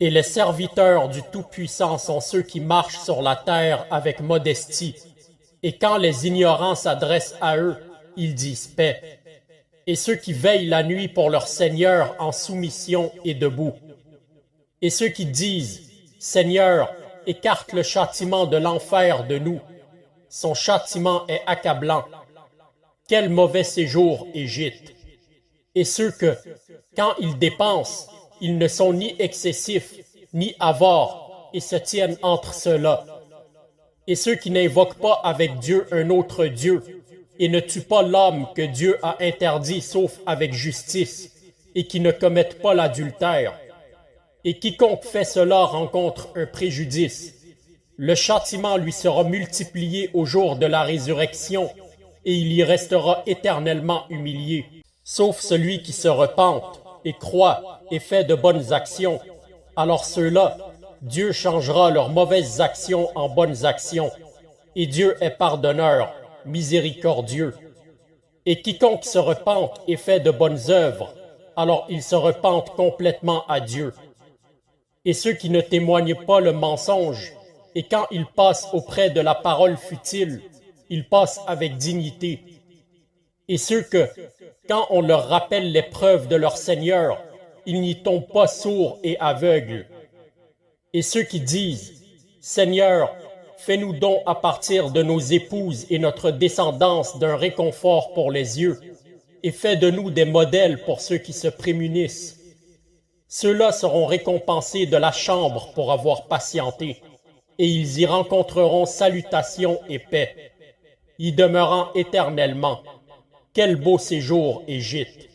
Et les serviteurs du Tout-Puissant sont ceux qui marchent sur la terre avec modestie. Et quand les ignorants s'adressent à eux, ils disent paix. Et ceux qui veillent la nuit pour leur Seigneur en soumission et debout. Et ceux qui disent, Seigneur, écarte le châtiment de l'enfer de nous. Son châtiment est accablant. Quel mauvais séjour, Égypte! Et ceux que, quand ils dépensent, ils ne sont ni excessifs, ni avares, et se tiennent entre ceux-là. Et ceux qui n'invoquent pas avec Dieu un autre Dieu, et ne tuent pas l'homme que Dieu a interdit sauf avec justice, et qui ne commettent pas l'adultère. Et quiconque fait cela rencontre un préjudice. Le châtiment lui sera multiplié au jour de la résurrection, et il y restera éternellement humilié. Sauf celui qui se repente, et croit, et fait de bonnes actions. Alors ceux-là, Dieu changera leurs mauvaises actions en bonnes actions. Et Dieu est pardonneur, miséricordieux. Et quiconque se repente et fait de bonnes œuvres, alors il se repente complètement à Dieu. Et ceux qui ne témoignent pas le mensonge, et quand ils passent auprès de la parole futile, ils passent avec dignité. Et ceux que, quand on leur rappelle les preuves de leur Seigneur, ils n'y tombent pas sourds et aveugles. Et ceux qui disent, Seigneur, fais-nous don à partir de nos épouses et notre descendance d'un réconfort pour les yeux, et fais de nous des modèles pour ceux qui se prémunissent. Ceux-là seront récompensés de la chambre pour avoir patienté, et ils y rencontreront salutation et paix, y demeurant éternellement. Quel beau séjour, Égypte!